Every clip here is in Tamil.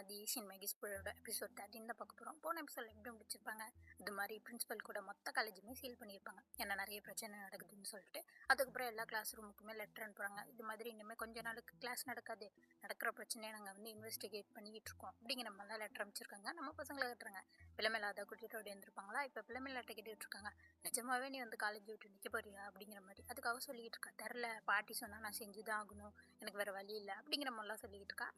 தி ஏஷியன் மேகிஸ்போட எபிசோட் 13 தான் பார்க்க போகிறோம். போன எபிசோட் எப்படி முடிச்சிருப்பாங்க, இது மாதிரி பிரின்சிபல் கூட மொத்த காலேஜுமே சீல் பண்ணியிருப்பாங்க, ஏன்னா நிறைய பிரச்சனை நடக்குதுன்னு சொல்லிட்டு. அதுக்கப்புறம் எல்லா கிளாஸ் ரூமுக்குமே லெட்டர் அனுப்புகிறாங்க, இது மாதிரி இனிமேல் கொஞ்ச நாளுக்கு கிளாஸ் நடக்காது, நடக்கிற பிரச்சனையை நாங்கள் வந்து இன்வெஸ்டிகேட் பண்ணிக்கிட்டு இருக்கோம் அப்படிங்கிற மாதிரிலாம் லெட்டர் அனுப்பிச்சிருக்காங்க. நம்ம பசங்களை கட்டுறாங்க, பிள்ளைமேல அதை கூட்டிகிட்டு அப்படி வந்துருப்பாங்களா. இப்போ பிள்ளைமேல கேட்டுக்கிட்டு இருக்காங்க, நிஜமாவே நீ வந்து காலேஜ் விட்டு நிற்க போறியா அப்படிங்கிற மாதிரி. அதுக்காக சொல்லிக்கிட்டு இருக்கா, தெரில பாட்டி சொன்னால் நான் செஞ்சு தான் ஆகணும், எனக்கு வேறு வழி இல்லை அப்படிங்கிற மாதிரிலாம் சொல்லிக்கிட்டு இருக்கா.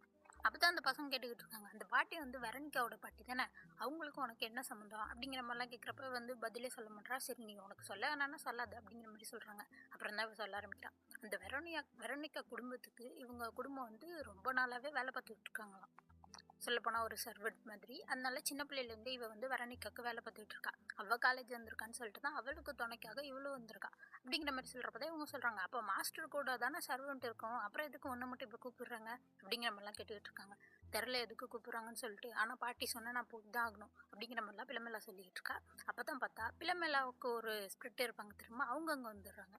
அப்போ தான் அந்த பசங்க கேட்டுக்கிட்டு இருக்காங்க, அந்த பாட்டி வந்து வெரனிக்காவோட பாட்டி தானே, அவங்களுக்கும் உனக்கு என்ன சம்மந்தம் அப்படிங்கிற மாதிரிலாம் கேட்குறப்ப வந்து பதிலே சொல்ல மாட்டா. சரி நீ உனக்கு சொல்ல வேணான்னா சொல்லாது அப்படிங்கிற மாதிரி சொல்கிறாங்க. அப்புறம் தான் சொல்ல ஆரம்பிக்கிறான், அந்த வெரோனிக்கா குடும்பத்துக்கு இவங்க குடும்பம் வந்து ரொம்ப நாளாகவே வேலை பார்த்துக்கிட்டு இருக்காங்களாம். சொல்லப்போனால் ஒரு சர்வெண்ட் மாதிரி. அதனால சின்ன பிள்ளையிலேருந்து இவ வந்து வெரனிக்காவுக்கு வேலை பார்த்துக்கிட்டு இருக்கா. அவள் காலேஜ் வந்திருக்கான்னு சொல்லிட்டு தான் அவளுக்கு துணைக்காக இவ்வளோ வந்திருக்கா அப்படிங்கிற மாதிரி சொல்கிறப்பதான் இவங்க சொல்கிறாங்க, அப்போ மாஸ்டர் கூட தானே சர்வெண்ட் இருக்கும், அப்புறம் எதுக்கு ஒன்று மட்டும் இப்போ கூப்பிடுறாங்க அப்படிங்கிற மாதிரிலாம் கேட்டுக்கிட்டு இருக்காங்க. தெரில எதுக்கு கூப்பிட்றாங்கன்னு சொல்லிட்டு, ஆனால் பாட்டி சொன்னால் நான் போய் தான் ஆகணும் அப்படிங்கிற மாதிரிலாம் பிள்ளைமேலா சொல்லிக்கிட்டு இருக்கா. அப்போ தான் பார்த்தா பிள்ளைமேலாவுக்கு ஒரு ஸ்பிரிட் இருப்பாங்க திரும்ப, அவங்க அங்கே வந்துடுறாங்க.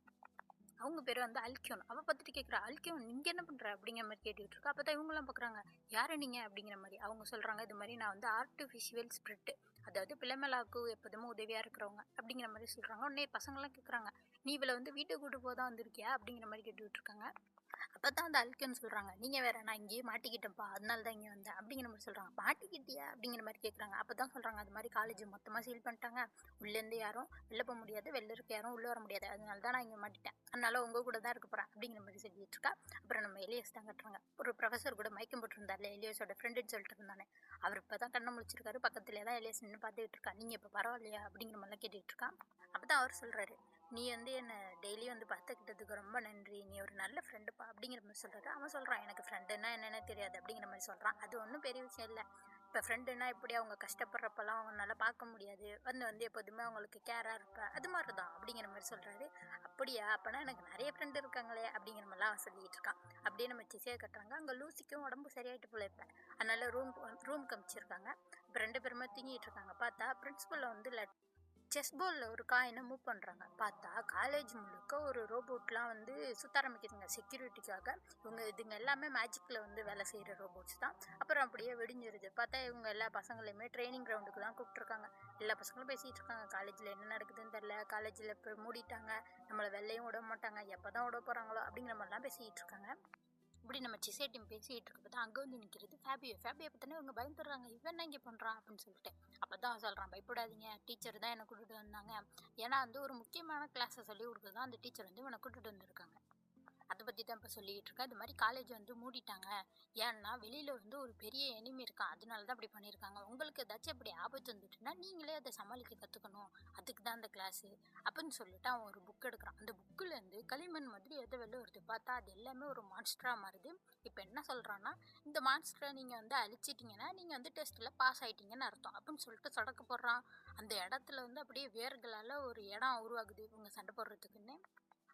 அவங்க பேர் வந்து அல்கியோன். அவள் பார்த்துட்டு கேட்குறா, அல்கியோன் நீங்கள் என்ன பண்ணுற அப்படிங்கிற மாதிரி கேட்டுக்கிட்டு இருக்கா. அப்போ தான் இவங்களாம் பார்க்குறாங்க, யார் நீங்கள் அப்படிங்கிற மாதிரி. அவங்க சொல்கிறாங்க, இது மாதிரி நான் வந்து ஆர்டிஃபிஷியல் ஸ்பிரிட்டு, அதாவது பிள்ளைமேலாவுக்கு எப்போதுமே உதவியாக இருக்கிறவங்க அப்படிங்கிற மாதிரி சொல்கிறாங்க. உடனே பசங்களாம் கேட்குறாங்க, நீ இவளை வந்து வீட்டுக்கு கூட்டு போதான் வந்திருக்கியா அப்படிங்கிற மாதிரி கேட்டுக்கிட்டு இருக்காங்க. அப்போ தான் அந்த அல்கன்னு சொல்கிறாங்க, நீங்கள் வேற நான் இங்கேயே மாட்டிக்கிட்டேன்ப்பா, அதனால தான் இங்கே வந்தேன் அப்படிங்கிற மாதிரி சொல்கிறாங்க. மாட்டிக்கிட்டியா அப்படிங்கிற மாதிரி கேட்குறாங்க. அப்போ தான் சொல்கிறாங்க, அது மாதிரி காலேஜ் மொத்தமாக சீல் பண்ணிட்டாங்க, உள்ளேருந்து யாரும் வெளில போக முடியாது, வெளில இருக்க யாரும் உள்ளே வர முடியாது, அதனால தான் நான் இங்கே மாட்டிட்டேன், அதனால உங்கள் கூட தான் இருக்க போகிறேன் அப்படிங்கிற மாதிரி சொல்லிட்டு இருக்கா. அப்புறம் நம்ம எலியஸ் தான் கட்டுறாங்க, ஒரு ப்ரொஃபஸர் கூட மயக்கம் போட்டிருந்தார்ல, எலியஸோட ஃப்ரெண்டுன்னு சொல்லிட்டு இருந்தானே, அவர் இப்போ தான் கண்ணை முழிச்சிருக்காரு. பக்கத்துலேயே தான் எலியஸ் நின்று பார்த்துக்கிட்டு இருக்கா. நீங்கள் இப்போ பரவாயில்லையா அப்படிங்கிற மாதிரிலாம் கேட்டுக்கிட்டு இருக்கா. அப்போ தான் அவர் சொல்கிறாரு, நீ வந்து என்னை டெய்லி வந்து பார்த்துக்கிட்டதுக்கு ரொம்ப நன்றி, நீ ஒரு நல்ல ஃப்ரெண்டுப்பா அப்படிங்கிற மாதிரி சொல்கிறாரு. அவன் சொல்கிறான், எனக்கு ஃப்ரெண்டுன்னா என்னென்ன தெரியாது அப்படிங்கிற மாதிரி சொல்கிறான். அது ஒன்றும் பெரிய விஷயம் இல்லை, இப்போ ஃப்ரெண்டுன்னா இப்படி அவங்க கஷ்டப்படுறப்பெல்லாம் அவங்களால பார்க்க முடியாது, வந்து எப்போதுமே அவங்களுக்கு கேராக இருப்பேன், அது மாதிரி தான் அப்படிங்கிற மாதிரி சொல்கிறாரு. அப்படியா, அப்போனா எனக்கு நிறைய ஃப்ரெண்டு இருக்காங்களே அப்படிங்கிற மாதிரிலாம் அவன் சொல்லிகிட்டு இருக்கான். அப்படியே நம்ம சிசையை கட்டுறாங்க. அங்கே லூசிக்கும் உடம்பு சரியாயிட்டு போல இப்போ, அதனால ரூம் கமிச்சிருக்காங்க. இப்போ 2 பேருமே தூங்கிட்டு இருக்காங்க. பார்த்தா பிரின்சிபலில் வந்து செஸ் போர்டில் ஒரு காயினை மூவ் பண்ணுறாங்க. பார்த்தா காலேஜ் முழுக்க ஒரு ரோபோட்லாம் வந்து சுற்ற ஆரம்பிக்குதுங்க செக்யூரிட்டிக்காக. இதுங்க எல்லாமே மேஜிக்கில் வந்து வேலை செய்கிற ரோபோட்ஸ் தான். அப்புறம் அப்படியே வெடிஞ்சிருது. பார்த்தா இவங்க எல்லா பசங்களையுமே ட்ரைனிங் கிரவுண்டுக்கு தான் கூப்பிட்ருக்காங்க. எல்லா பசங்களும் பேசிகிட்டு இருக்காங்க, காலேஜில் என்ன நடக்குதுன்னு தெரில, காலேஜில் இப்போ மூடிட்டாங்க, நம்மளை வெளிலையும் விட மாட்டாங்க, எப்போ தான் விட போகிறாங்களோ அப்படிங்கிற மாதிரிலாம் பேசிக்கிட்டு இருக்காங்க. இப்படி நம்ம சிசை டீம் பேசிகிட்டு இருக்கப்போ தான் அங்கே வந்து நிற்கிறது ஃபேபியோ பார்த்தானே இவங்க பயந்துடுறாங்க, இவன் என்ன இங்கே பண்ணுறான் அப்படின்னு சொல்லிட்டு. அப்போ தான் சொல்கிறான், பயப்படாதீங்க, டீச்சர் தான் என்னை கூட்டிகிட்டு வந்தாங்க, ஏன்னா வந்து ஒரு முக்கியமான கிளாஸை சொல்லி கொடுக்குறது தான் அந்த டீச்சர் வந்து இவனை கூட்டிகிட்டு வந்திருக்காங்க. அதை பற்றி தான் இப்போ சொல்லிகிட்டு இருக்கேன். இது மாதிரி காலேஜ் வந்து மூடிட்டாங்க, ஏன்னா வெளியில் வந்து ஒரு பெரிய எனிமி இருக்கான், அதனால தான் அப்படி பண்ணியிருக்காங்க, உங்களுக்கு ஏதாச்சும் அப்படி ஆபத்து வந்துட்டுன்னா நீங்களே அதை சமாளிக்க கற்றுக்கணும், அதுக்கு தான் அந்த கிளாஸு அப்படின்னு சொல்லிட்டு அவன் ஒரு புக் எடுக்கிறான். அந்த புக்கிலேருந்து களிமண் மாதிரி எதை வெளில வருது. பார்த்தா அது எல்லாமே ஒரு மான்ஸ்டராக மாறுது. இப்போ என்ன சொல்கிறான்னா, இந்த மான்ஸ்டரை நீங்கள் வந்து அழிச்சிட்டிங்கன்னா நீங்கள் வந்து டெஸ்ட்டில் பாஸ் ஆகிட்டீங்கன்னு அர்த்தம் அப்படின்னு சொல்லிட்டு சொடக்க போடுறான். அந்த இடத்துல வந்து அப்படியே வேர்களால் ஒரு இடம் உருவாகுது இவங்க சண்டை போடுறதுக்குன்னு.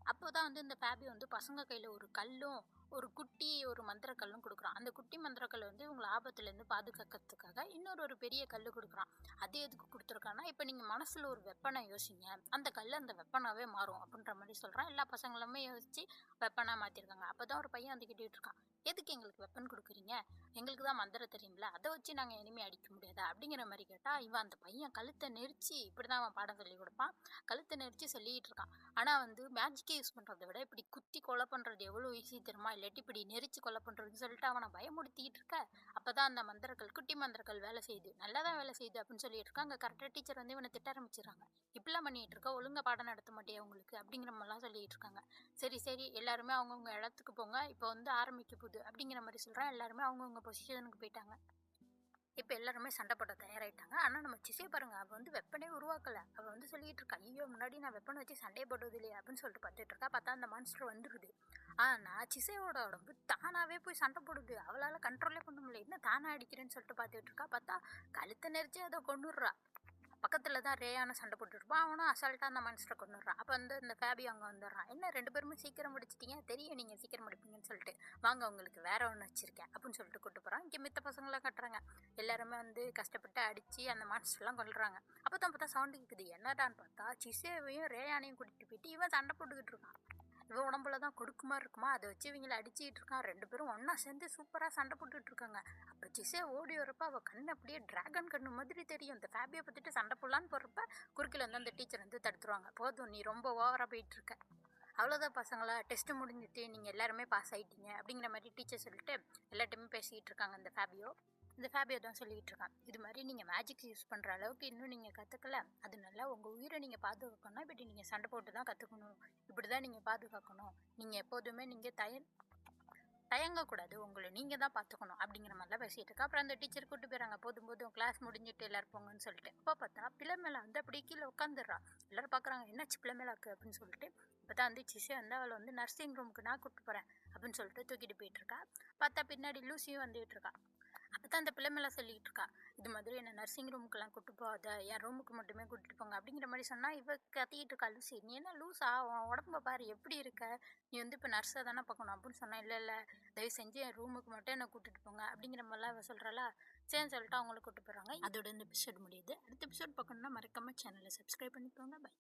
அப்போ தான் வந்து இந்த ஃபேபியோ வந்து பசங்க கையில் ஒரு கல்லும் ஒரு குட்டி ஒரு மந்திரக்கல்லும் கொடுக்குறான். அந்த குட்டி மந்திரக்கல் வந்து இவங்களை ஆபத்துலேருந்து பாதுகாக்கிறதுக்காக ஒரு பெரிய கல் கொடுக்குறான். அது எதுக்கு கொடுத்துருக்கான்னா, இப்போ நீங்கள் மனசில் ஒரு வெப்பனை யோசிங்க, அந்த கல் அந்த வெப்பனாகவே மாறும் அப்படின்ற மாதிரி சொல்கிறான். எல்லா பசங்களுமே யோசித்து வெப்பனாக மாற்றிருக்காங்க. அப்போ தான் ஒரு பையன் வந்து கேட்டுட்டு இருக்கான், எதுக்கு எங்களுக்கு வெப்பன் கொடுக்குறீங்க, எங்களுக்கு தான் மந்திரம் தெரியும்ல, அதை வச்சு நாங்கள் இனிமே அடிக்க முடியாதா அப்படிங்கிற மாதிரி கேட்டால், இவன் அந்த பையன் கழுத்தை நெரிச்சு இப்படி தான் அவன் பாடம் சொல்லி கொடுப்பான். கழுத்தை நெரிச்சு சொல்லிக்கிட்டு இருக்கான். ஆனால் வந்து மேஜிக்கே யூஸ் பண்ணுறதை விட இப்படி குத்தி கொலை பண்ணுறது எவ்வளோ ஈஸி தெரியுமா, இல்லாட்டி இப்படி நெரிச்சு கொலை பண்ணுறதுன்னு சொல்லிட்டு அவனை பயமுடுத்திக்கிட்டு இருக்க. அப்போ தான் அந்த மந்திரக்கல் குட்டி மந்திரக்கல் வேலை செய்யுது, நல்லா தான் வேலை செய்யுது அப்படின்னு சொல்லிட்டு இருக்காங்க. கரெக்டாக டீச்சர் வந்து இவனை திட்ட ஆரம்பிச்சிடறாங்க, இப்படிலாம் பண்ணிகிட்டு இருக்கா, ஒழுங்காக பாடம் நடத்த மாட்டேன் உங்களுக்கு அப்படிங்கிற மாதிரிலாம் சொல்லிட்டு இருக்காங்க. சரி எல்லாருமே அவங்கவுங்க இடத்துக்கு போங்க, இப்போ வந்து ஆரம்பிக்க போகுது அப்படிங்கிற மாதிரி சொல்கிறேன். எல்லாருமே அவங்கவுங்க பொசிஷனுக்கு போயிட்டாங்க. இப்போ எல்லாருமே சண்டை போட தயாராகிட்டாங்க. ஆனால் நம்ம சிசையை பாருங்கள், அவள் வந்து வெப்பனே உருவாக்கலை. அவள் வந்து சொல்லிகிட்டு இருக்கா, ஐயோ முன்னாடி நான் வெப்பனை வச்சு சண்டையை போடுறது இல்லையா அப்படின்னு சொல்லிட்டு பார்த்துட்டு இருக்கா. பார்த்தா அந்த மான்ஸ்டர் வந்துடுது. ஆனால் சிசையோட உடம்பு தானாகவே போய் சண்டை போடுது, அவளால் கண்ட்ரோலே பண்ண முடியல, என்ன தானாக அடிக்கிறேன்னு சொல்லிட்டு பார்த்துட்டு இருக்கா. பார்த்தா கழுத்தை நெரிச்சு அதை கொண்டுடுறா. பக்கத்தில் தான் ரேயான சண்டை போட்டுருப்பான், அவனும் அசால்ட்டாக அந்த மான்ஸ்டரை கொண்டுடுறான். அப்போ வந்து இந்த ஃபேபியோ அங்கே வந்துடுறான். என்ன 2 பேருமே சீக்கிரம் முடிச்சிட்டிங்க, தெரியும் நீங்கள் சீக்கிரம் முடிப்பீங்கன்னு சொல்லிட்டு, வாங்க உங்களுக்கு வேற ஒன்று வச்சுருக்கேன் அப்படின்னு சொல்லிட்டு கூப்பிட்டு போகிறான். இங்கே மித்த பசங்களாம் கட்டுறாங்க, எல்லாருமே வந்து கஷ்டப்பட்டு அடித்து அந்த மான்ஸ்டர்லாம் கொள்ளுறாங்க. அப்போ தான் பார்த்தா சவுண்டு கேட்குது. என்னடான்னு பார்த்தா சிசேவையும் ரேயானையும் கூட்டிகிட்டு போயிட்டு இவன் சண்டை போட்டுக்கிட்டு இருக்கான். இவன் உடம்புல தான் கொடுக்குமா இருக்குமா, அதை வச்சு இவங்களை அடிச்சுக்கிட்டு இருக்கான். 2 பேரும் ஒன்றா சேர்ந்து சூப்பராக சண்டை போட்டுட்டு இருக்காங்க. அப்போ ஜிசே ஓடி வரப்ப அவள் கண் அப்படியே டிராகன் கண்ணு மாதிரி தெரியும். இந்த ஃபேபியை பார்த்துட்டு சண்டை போடலான்னு போகிறப்ப குறுக்கில் வந்து அந்த டீச்சர் வந்து தடுத்துருவாங்க. போதும், நீ ரொம்ப ஓவராக போயிட்டுருக்க, அவ்வளோதான் பசங்களா, டெஸ்ட்டு முடிஞ்சிட்டு நீங்கள் எல்லாருமே பாஸ் ஆகிட்டீங்க அப்படிங்கிற மாதிரி டீச்சர் சொல்லிட்டு எல்லாத்தையுமே பேசிக்கிட்டு இருக்காங்க. இந்த ஃபேபியோ தான் சொல்லிகிட்டு இருக்கான், இது மாதிரி நீங்கள் மேஜிக் யூஸ் பண்ணுற அளவுக்கு இன்னும் நீங்கள் கற்றுக்கல, அதனால உங்கள் உயிரை நீங்கள் பாதுகாக்கணும், இப்படி நீங்கள் சண்டை போட்டு தான் கற்றுக்கணும், இப்படி தான் நீங்கள் பாதுகாக்கணும், நீங்கள் எப்போதுமே நீங்கள் தயங்கக்கூடாது, உங்களை நீங்கள் தான் பார்த்துக்கணும் அப்படிங்கிற மாதிரிலாம் பேசிகிட்டு இருக்கா. அப்புறம் அந்த டீச்சர் கூப்பிட்டு போயிறாங்க. போதும் கிளாஸ் முடிஞ்சிட்டு எல்லாரும் போங்கன்னு சொல்லிட்டு. அப்போ பார்த்தா பிள்ளை மேலே வந்து அப்படியே கீழே உட்காந்துடுறா. எல்லாரும் பார்க்குறாங்க, என்னாச்சு பிள்ளை மேலாக்கு அப்படின்னு சொல்லிட்டு. இப்போ தான் வந்து சிசே வந்து அவளை வந்து நர்சிங் ரூமுக்கு நான் கூப்பிட்டு போகிறேன் அப்படின்னு சொல்லிட்டு தூக்கிட்டு போயிட்டு இருக்கா. பார்த்தா பின்னாடி லூசியும் வந்துகிட்டு இருக்கா. அப்போ தான் அந்த பிள்ளை மேலே சொல்லிக்கிட்டு இருக்கா, இது மாதிரி என்ன நர்சிங் ரூமுக்கெல்லாம் கூப்பிட்டு போகாத, என் ரூமுக்கு மட்டுமே கூட்டிட்டு போங்க அப்படிங்கிற மாதிரி சொன்னால் இவ கத்திக்கிட்டு இருக்கா. லூசி, நீ என்ன லூஸா, உன் உடம்ப பாரு எப்படி இருக்க, நீ வந்து இப்போ நர்ஸை தானே பார்க்கணும் அப்படின்னு சொன்னா. இல்லை தயவு செஞ்சு என் ரூமுக்கு மட்டும் என்னை கூட்டிட்டு போங்க அப்படிங்கிற மாதிரிலாம் அவள் சொல்கிறாளா. சரின்னு சொல்லிட்டு அவங்கள கூப்பிட்டு போகிறாங்க. அதோட இந்த எபிசோட் முடியுது. அடுத்த எபிசோட் பார்க்கணுன்னா மறக்காம சேனலை சப்ஸ்கிரைப் பண்ணிக்கோங்க. பை.